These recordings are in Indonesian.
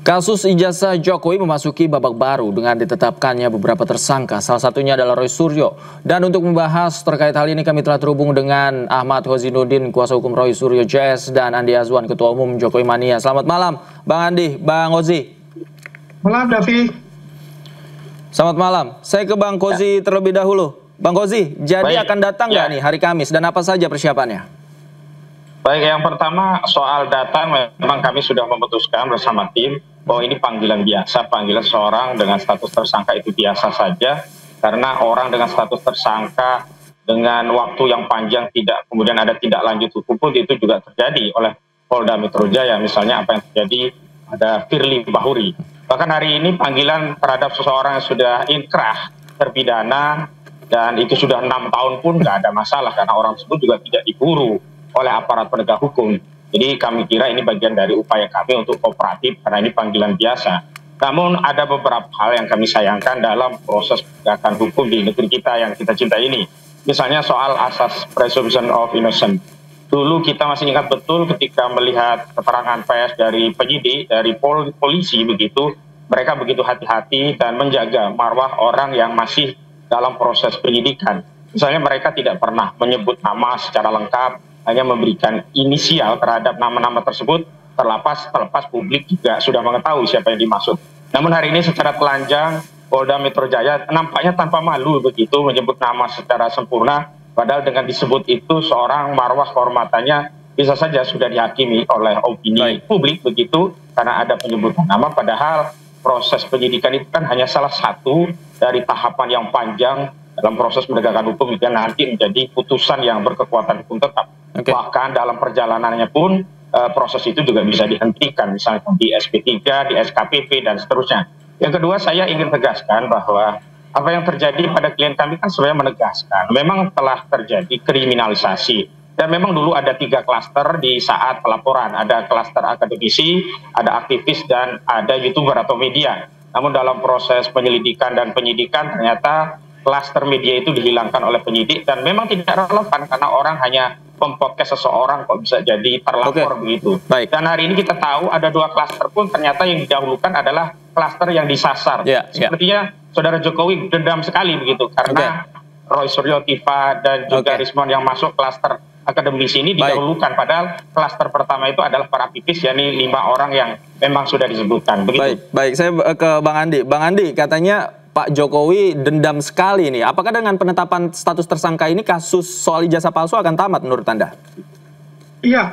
Kasus ijazah Jokowi memasuki babak baru dengan ditetapkannya beberapa tersangka, salah satunya adalah Roy Suryo. Dan untuk membahas terkait hal ini kami telah terhubung dengan Ahmad Hozinuddin, kuasa hukum Roy Suryo JS, dan Andi Azwan, Ketua Umum Jokowi Mania. Selamat malam Bang Andi, Bang Hozi. Malam Davi. Selamat malam, saya ke Bang Hozi terlebih dahulu. Bang Hozi, jadi akan datang nggak nih hari Kamis dan apa saja persiapannya? Baik, yang pertama soal data memang kami sudah memutuskan bersama tim bahwa ini panggilan biasa, panggilan seorang dengan status tersangka itu biasa saja, karena orang dengan status tersangka dengan waktu yang panjang tidak kemudian ada tindak lanjut hukum pun itu juga terjadi oleh Polda Metro Jaya, misalnya apa yang terjadi ada Firly Bahuri. Bahkan hari ini panggilan terhadap seseorang yang sudah inkrah terpidana dan itu sudah 6 tahun pun nggak ada masalah karena orang tersebut juga tidak diburu oleh aparat penegak hukum. Jadi kami kira ini bagian dari upaya kami untuk kooperatif karena ini panggilan biasa. Namun ada beberapa hal yang kami sayangkan dalam proses penegakan hukum di negeri kita yang kita cintai ini. Misalnya soal asas presumption of innocence. Dulu kita masih ingat betul ketika melihat keterangan pers dari penyidik, dari polisi begitu, mereka begitu hati-hati dan menjaga marwah orang yang masih dalam proses penyidikan. Misalnya mereka tidak pernah menyebut nama secara lengkap, hanya memberikan inisial terhadap nama-nama tersebut, terlepas publik juga sudah mengetahui siapa yang dimaksud. Namun hari ini secara telanjang Polda Metro Jaya nampaknya tanpa malu begitu menyebut nama secara sempurna, padahal dengan disebut itu seorang marwah kehormatannya bisa saja sudah dihakimi oleh opini publik begitu karena ada penyebutan nama, padahal proses penyidikan itu kan hanya salah satu dari tahapan yang panjang dalam proses penegakan hukum dan nanti menjadi putusan yang berkekuatan hukum tetap. Bahkan dalam perjalanannya pun proses itu juga bisa dihentikan, misalnya di SP3, di SKPP, dan seterusnya. Yang kedua, saya ingin tegaskan bahwa apa yang terjadi pada klien kami kan sebenarnya menegaskan, memang telah terjadi kriminalisasi. Dan memang dulu ada 3 klaster di saat pelaporan, ada klaster akademisi, ada aktivis, dan ada YouTuber atau media. Namun dalam proses penyelidikan dan penyidikan ternyata klaster media itu dihilangkan oleh penyidik dan memang tidak relevan karena orang hanya mempodcast seseorang kok bisa jadi terlapor begitu. Dan hari ini kita tahu ada 2 klaster pun ternyata yang didahulukan adalah klaster yang disasar. Sepertinya Saudara Jokowi dendam sekali begitu karena Roy Suryo, Tifa, dan juga Rismon yang masuk klaster akademisi ini didahulukan, padahal klaster pertama itu adalah para aktivis, yakni 5 orang yang memang sudah disebutkan. Begitu. Baik, saya ke Bang Andi. Bang Andi, katanya Pak Jokowi dendam sekali nih. Apakah dengan penetapan status tersangka ini kasus soal ijazah palsu akan tamat menurut Anda? Iya,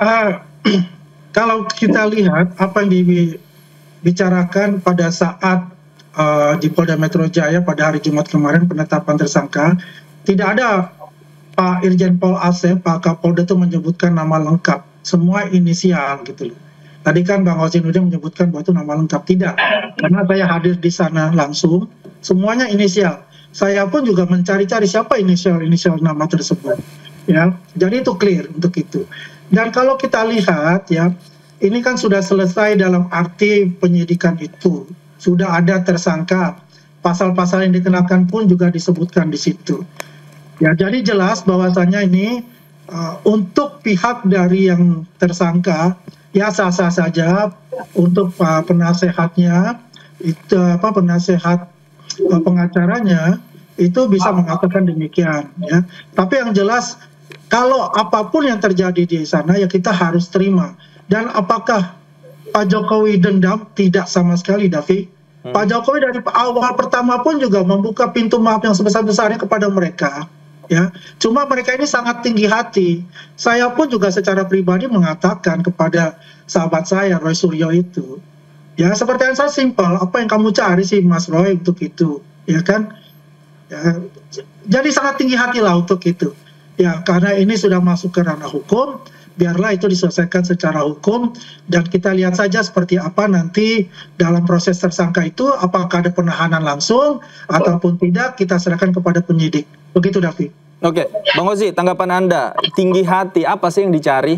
kalau kita lihat apa yang dibicarakan pada saat di Polda Metro Jaya pada hari Jumat kemarin penetapan tersangka, tidak ada Pak Irjen Pol Asep, Pak Kapolda itu menyebutkan nama lengkap, semua inisial gitu loh. Tadi kan Bang Hozinuddin menyebutkan bahwa itu nama lengkap, tidak. Karena saya hadir di sana langsung, semuanya inisial. Saya pun juga mencari-cari siapa inisial nama tersebut. Ya, jadi itu clear untuk itu. Dan kalau kita lihat ya, ini kan sudah selesai dalam arti penyidikan itu. Sudah ada tersangka, pasal-pasal yang dikenakan pun juga disebutkan di situ. Ya, jadi jelas bahwasannya ini untuk pihak dari yang tersangka ya sah-sah saja, untuk penasehatnya itu penasehat pengacaranya itu bisa mengatakan demikian ya. Tapi yang jelas kalau apapun yang terjadi di sana ya kita harus terima. Dan apakah Pak Jokowi dendam? Tidak sama sekali, Davi. Pak Jokowi dari awal pertama pun juga membuka pintu maaf yang sebesar-besarnya kepada mereka. Ya, cuma mereka ini sangat tinggi hati. Saya pun juga secara pribadi mengatakan kepada sahabat saya Roy Suryo itu, ya seperti yang saya simpel, apa yang kamu cari sih Mas Roy untuk itu, ya kan? Ya, jadi sangat tinggi hati lah untuk itu. Ya karena ini sudah masuk ke ranah hukum, biarlah itu diselesaikan secara hukum dan kita lihat saja seperti apa nanti dalam proses tersangka itu, apakah ada penahanan langsung ataupun tidak, kita serahkan kepada penyidik. Begitu, Davi. Oke, Bang Hozi, tanggapan Anda, tinggi hati apa sih yang dicari?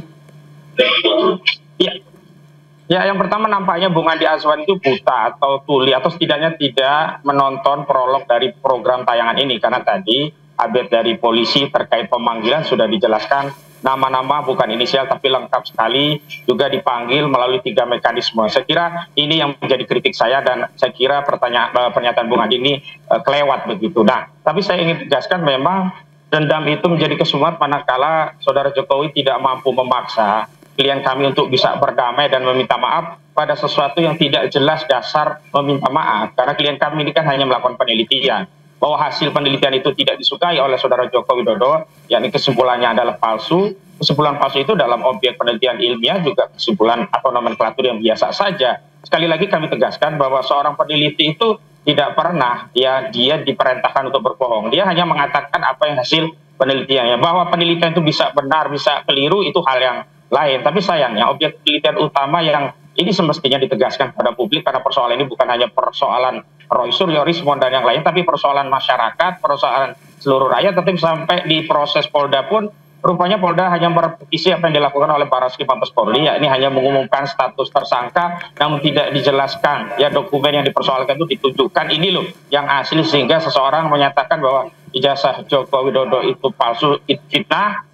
Ya, yang pertama nampaknya Bung Andi Azwan itu buta atau tuli atau setidaknya tidak menonton prolog dari program tayangan ini karena tadi update dari polisi terkait pemanggilan sudah dijelaskan nama-nama bukan inisial tapi lengkap sekali, juga dipanggil melalui 3 mekanisme. Saya kira ini yang menjadi kritik saya, dan saya kira pernyataan Bung Adi ini kelewat begitu. Nah, tapi saya ingin tegaskan memang dendam itu menjadi kesumat manakala Saudara Jokowi tidak mampu memaksa klien kami untuk bisa berdamai dan meminta maaf pada sesuatu yang tidak jelas dasar meminta maaf. Karena klien kami ini kan hanya melakukan penelitian, bahwa hasil penelitian itu tidak disukai oleh Saudara Joko Widodo, yakni kesimpulannya adalah palsu. Kesimpulan palsu itu dalam objek penelitian ilmiah juga kesimpulan atau nomenklatur yang biasa saja. Sekali lagi kami tegaskan bahwa seorang peneliti itu tidak pernah dia diperintahkan untuk berbohong. Dia hanya mengatakan apa yang hasil penelitiannya. Bahwa penelitian itu bisa benar, bisa keliru, itu hal yang lain. Tapi sayangnya objek penelitian utama yang ini semestinya ditegaskan pada publik, karena persoalan ini bukan hanya persoalan Roy Suryo, Rismon dan yang lain, tapi persoalan masyarakat, persoalan seluruh rakyat. Tapi sampai di proses Polda pun rupanya Polda hanya merepetisi apa yang dilakukan oleh Barreskrim Mabes Polri, yakni hanya mengumumkan status tersangka namun tidak dijelaskan ya dokumen yang dipersoalkan itu ditunjukkan ini loh yang asli, sehingga seseorang menyatakan bahwa ijazah Joko Widodo itu palsu, fitnah.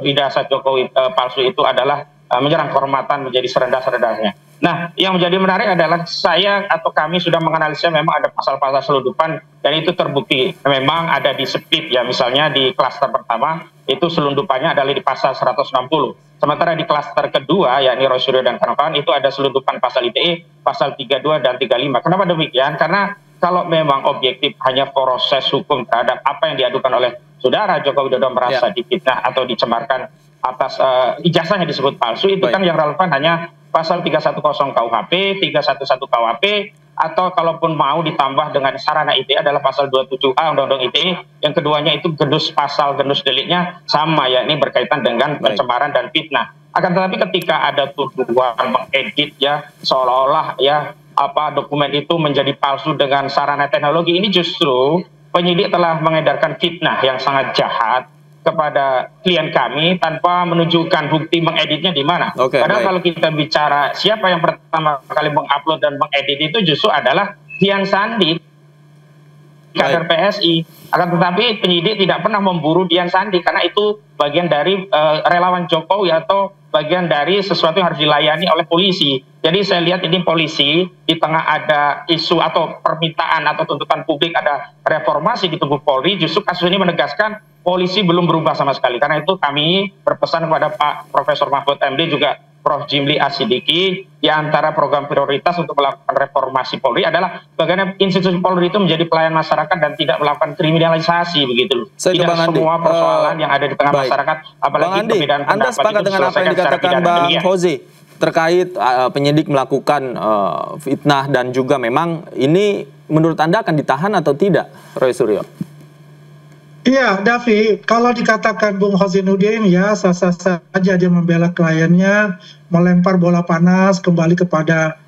Ijazah Jokowi palsu itu adalah menyerang kehormatan menjadi serendah-serendahnya. Nah, yang menjadi menarik adalah saya atau kami sudah menganalisa memang ada pasal-pasal selundupan, dan itu terbukti memang ada di Speed ya, misalnya di klaster pertama itu selundupannya adalah di pasal 160. Sementara di klaster kedua yakni Roy Suryo dan kawan-kawan itu ada selundupan pasal ITE pasal 32 dan 35. Kenapa demikian? Karena kalau memang objektif hanya proses hukum terhadap apa yang diadukan oleh Saudara Joko Widodo merasa difitnah atau dicemarkan atas ijazahnya disebut palsu, itu kan yang relevan hanya pasal 310 KUHP, 311 KUHP, atau kalaupun mau ditambah dengan sarana ITE adalah pasal 27A Undang-Undang ITE, yang keduanya itu pasal gendus deliknya sama, yakni berkaitan dengan pencemaran dan fitnah. Akan tetapi ketika ada tuduhan mengedit ya seolah-olah ya dokumen itu menjadi palsu dengan sarana teknologi, ini justru penyidik telah mengedarkan fitnah yang sangat jahat kepada klien kami tanpa menunjukkan bukti mengeditnya di mana. Karena kalau kita bicara siapa yang pertama kali mengupload dan mengedit itu justru adalah Dian Sandi, kader PSI. Akan tetapi penyidik tidak pernah memburu Dian Sandi karena itu bagian dari relawan Jokowi atau bagian dari sesuatu yang harus dilayani oleh polisi. Jadi saya lihat ini polisi di tengah ada isu atau permintaan atau tuntutan publik ada reformasi di tubuh Polri, justru kasus ini menegaskan polisi belum berubah sama sekali. Karena itu kami berpesan kepada Pak Profesor Mahfud MD juga Prof. Jimli Asidiki, di antara program prioritas untuk melakukan reformasi Polri adalah bagaimana institusi Polri itu menjadi pelayan masyarakat dan tidak melakukan kriminalisasi begitu. Tidak semua persoalan yang ada di tengah masyarakat, apalagi perbedaan pendapat. Anda sepakat dengan apa yang dikatakan Bang Fauzi terkait penyidik melakukan fitnah dan juga memang ini menurut Anda akan ditahan atau tidak, Roy Suryo? Iya, Davi, kalau dikatakan Bung Hozinuddin ya sah-sah saja dia membela kliennya, melempar bola panas kembali kepada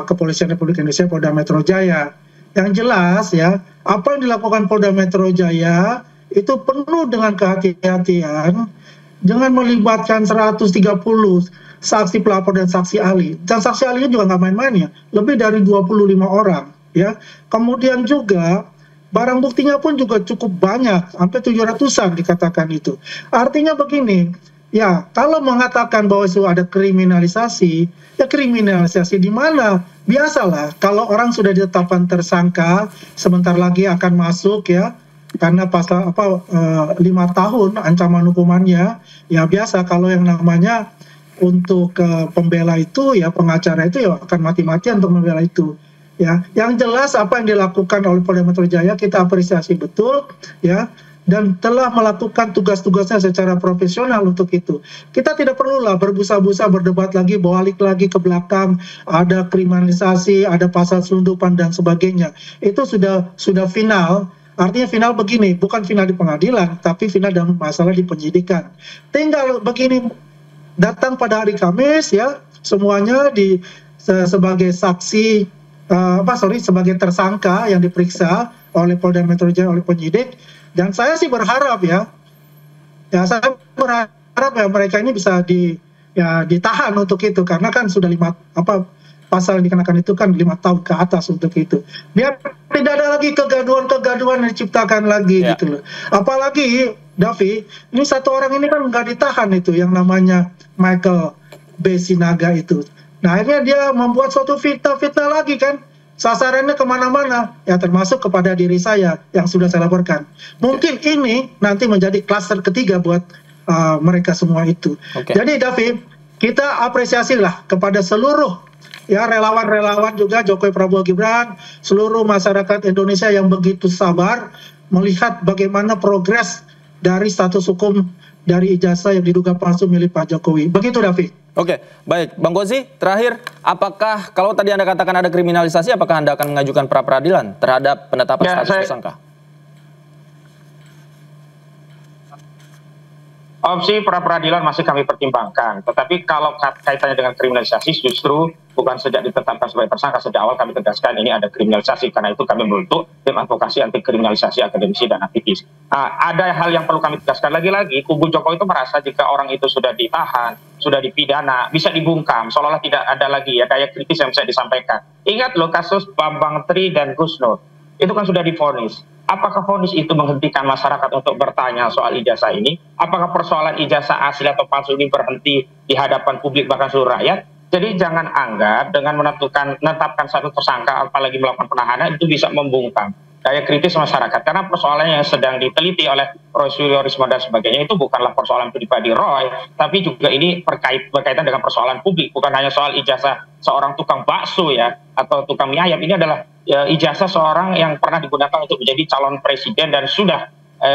Kepolisian Republik Indonesia Polda Metro Jaya. Yang jelas ya, apa yang dilakukan Polda Metro Jaya itu penuh dengan kehati-hatian dengan melibatkan 130 saksi pelapor dan saksi ahli. Dan saksi ahlinya juga nggak main-main ya, lebih dari 25 orang ya. Kemudian juga barang buktinya pun juga cukup banyak, sampai 700-an dikatakan itu. Artinya begini, ya kalau mengatakan bahwa itu ada kriminalisasi, ya kriminalisasi di mana? Biasalah, kalau orang sudah ditetapkan tersangka, sebentar lagi akan masuk ya, karena pasal 5 tahun ancaman hukumannya, ya biasa kalau yang namanya untuk pembela itu ya pengacara itu ya akan mati-matian untuk membela itu. Ya, yang jelas apa yang dilakukan oleh Polda Metro Jaya kita apresiasi betul ya, dan telah melakukan tugas-tugasnya secara profesional untuk itu. Kita tidak perlulah berbusa-busa berdebat lagi, balik lagi ke belakang, ada kriminalisasi, ada pasal selundupan dan sebagainya. Itu sudah final. Artinya final begini, bukan final di pengadilan, tapi final dalam masalah di penyidikan. Tinggal begini, datang pada hari Kamis ya, semuanya sebagai saksi sebagai tersangka yang diperiksa oleh Polda Metro Jaya oleh penyidik. Dan saya sih berharap ya saya berharap ya mereka ini bisa ditahan untuk itu, karena kan sudah 5 pasal yang dikenakan itu kan 5 tahun ke atas untuk itu. Biar tidak ada lagi kegaduhan-kegaduhan yang diciptakan lagi gitu loh. Apalagi Davi, ini satu orang ini kan nggak ditahan itu yang namanya Michael B. Sinaga itu. Nah akhirnya dia membuat suatu fitnah-fitnah lagi kan. Sasarannya kemana-mana, ya termasuk kepada diri saya yang sudah saya laporkan. Mungkin ini nanti menjadi klaster ketiga buat mereka semua itu. Jadi David, kita apresiasilah kepada seluruh ya relawan-relawan juga Jokowi Prabowo Gibran, seluruh masyarakat Indonesia yang begitu sabar melihat bagaimana progres dari status hukum dari ijazah yang diduga palsu milik Pak Jokowi. Begitu David. Oke, baik. Bang Gozi, terakhir, apakah kalau tadi Anda katakan ada kriminalisasi, apakah Anda akan mengajukan pra-peradilan terhadap penetapan status tersangka? Opsi pra-peradilan masih kami pertimbangkan, tetapi kalau kaitannya dengan kriminalisasi justru bukan sejak ditetapkan sebagai tersangka, sejak awal kami tegaskan ini ada kriminalisasi, karena itu kami membentuk tim advokasi anti kriminalisasi akademisi dan aktivis. Ada hal yang perlu kami tegaskan lagi-lagi, kubu Jokowi itu merasa jika orang itu sudah ditahan, sudah dipidana, bisa dibungkam, seolah-olah tidak ada lagi ya daya kritis yang bisa disampaikan. Ingat loh kasus Bambang Tri dan Gus Nur, itu kan sudah divonis. Apakah vonis itu menghentikan masyarakat untuk bertanya soal ijazah ini? Apakah persoalan ijazah asli atau palsu ini berhenti di hadapan publik bahkan seluruh rakyat? Jadi jangan anggap dengan menetapkan satu tersangka apalagi melakukan penahanan itu bisa membungkam daya kritis masyarakat, karena persoalan yang sedang diteliti oleh Roy Suryo, Risma dan sebagainya itu bukanlah persoalan pribadi Roy, tapi juga ini berkaitan dengan persoalan publik, bukan hanya soal ijazah seorang tukang bakso ya atau tukang mie ayam. Ini adalah ijazah seorang yang pernah digunakan untuk menjadi calon presiden dan sudah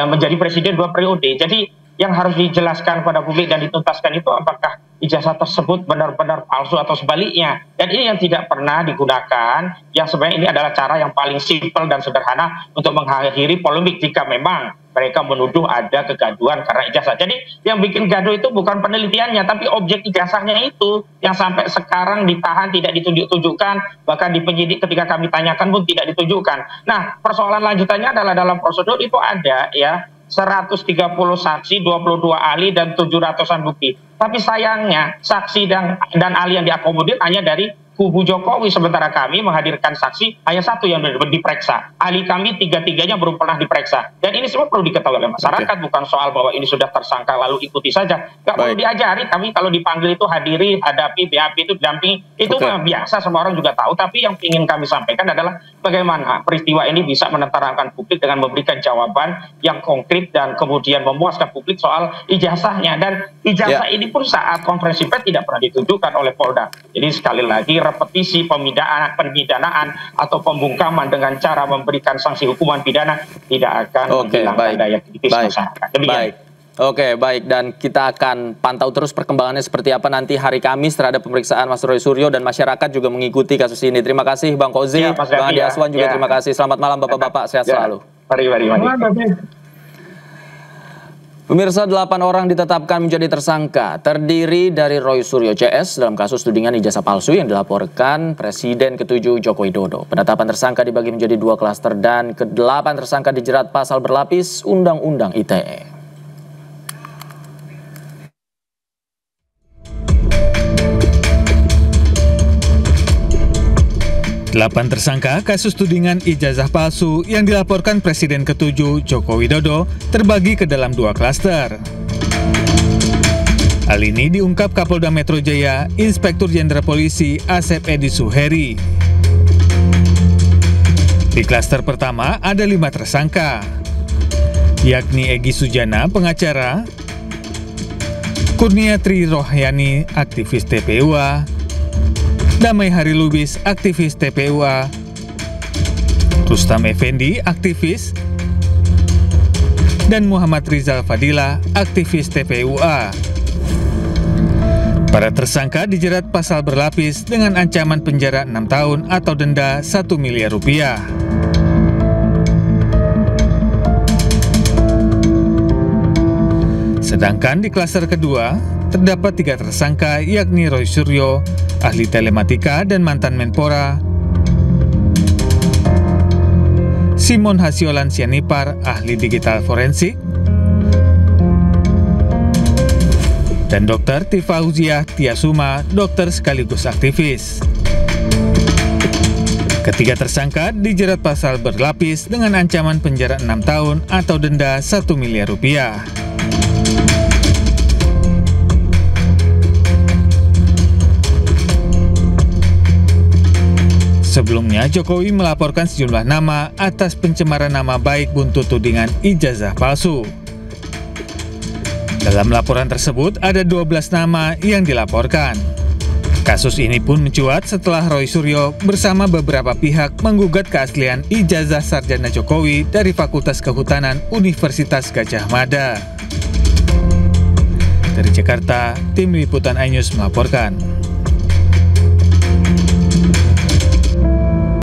menjadi presiden 2 periode. Jadi yang harus dijelaskan pada publik dan dituntaskan itu apakah ijazah tersebut benar-benar palsu atau sebaliknya. Dan ini yang tidak pernah digunakan, yang sebenarnya ini adalah cara yang paling simpel dan sederhana untuk mengakhiri polemik jika memang mereka menuduh ada kegaduhan karena ijazah. Jadi yang bikin gaduh itu bukan penelitiannya, tapi objek ijazahnya itu yang sampai sekarang ditahan, tidak ditunjuk-tunjukkan, bahkan di penyidik ketika kami tanyakan pun tidak ditunjukkan. Nah, persoalan lanjutannya adalah dalam prosedur itu ada ya 130 saksi, 22 ahli, dan 700-an bukti. Tapi sayangnya saksi dan ahli yang diakomodir hanya dari kubu Jokowi, sementara kami menghadirkan saksi hanya 1 yang diperiksa. Ahli kami 3-3-nya belum pernah diperiksa. Dan ini semua perlu diketahui oleh masyarakat, bukan soal bahwa ini sudah tersangka lalu ikuti saja. Nggak perlu diajari, kami kalau dipanggil itu hadiri, hadapi, BAP itu didampingi. Itu biasa, semua orang juga tahu. Tapi yang ingin kami sampaikan adalah bagaimana peristiwa ini bisa menerangkan publik dengan memberikan jawaban yang konkret dan kemudian memuaskan publik soal ijazahnya. Dan ijazah ini pun saat konferensi pers tidak pernah ditunjukkan oleh Polda. Jadi sekali lagi repetisi pemidanaan atau pembungkaman dengan cara memberikan sanksi hukuman pidana tidak akan menghilangkan daya kritis masyarakat. Oke, baik. Dan kita akan pantau terus perkembangannya seperti apa nanti hari Kamis terhadap pemeriksaan Mas Roy Suryo, dan masyarakat juga mengikuti kasus ini. Terima kasih Bang Kozi, Bang Andi Aswan juga terima kasih. Selamat malam Bapak-bapak, sehat selalu. Mari. Pemirsa, 8 orang ditetapkan menjadi tersangka, terdiri dari Roy Suryo CS dalam kasus tudingan ijazah palsu yang dilaporkan Presiden ke-7 Joko Widodo. Penetapan tersangka dibagi menjadi 2 klaster dan ke-8 tersangka dijerat pasal berlapis Undang-Undang ITE. 8 tersangka kasus tudingan ijazah palsu yang dilaporkan Presiden ke-7 Joko Widodo terbagi ke dalam 2 klaster. Hal ini diungkap Kapolda Metro Jaya, Inspektur Jenderal Polisi Asep Edi Suheri. Di klaster pertama ada 5 tersangka, yakni Egy Sujana, pengacara, Kurnia Tri Rohyani, aktivis TPUA, Damai Hari Lubis, aktivis TPUA, Rustam Effendi, aktivis, dan Muhammad Rizal Fadila, aktivis TPUA. Para tersangka dijerat pasal berlapis dengan ancaman penjara 6 tahun atau denda 1 miliar rupiah. Sedangkan di klaster kedua, terdapat 3 tersangka yakni Roy Suryo, ahli telematika dan mantan Menpora, Simon Hasiolan Sianipar, ahli digital forensik, dan Dr. Tifauziah Tiasuma, dokter sekaligus aktivis. Ketiga tersangka dijerat pasal berlapis dengan ancaman penjara 6 tahun atau denda 1 miliar rupiah. Sebelumnya, Jokowi melaporkan sejumlah nama atas pencemaran nama baik buntut tudingan ijazah palsu. Dalam laporan tersebut, ada 12 nama yang dilaporkan. Kasus ini pun mencuat setelah Roy Suryo bersama beberapa pihak menggugat keaslian ijazah sarjana Jokowi dari Fakultas Kehutanan Universitas Gadjah Mada. Dari Jakarta, Tim Liputan iNews melaporkan.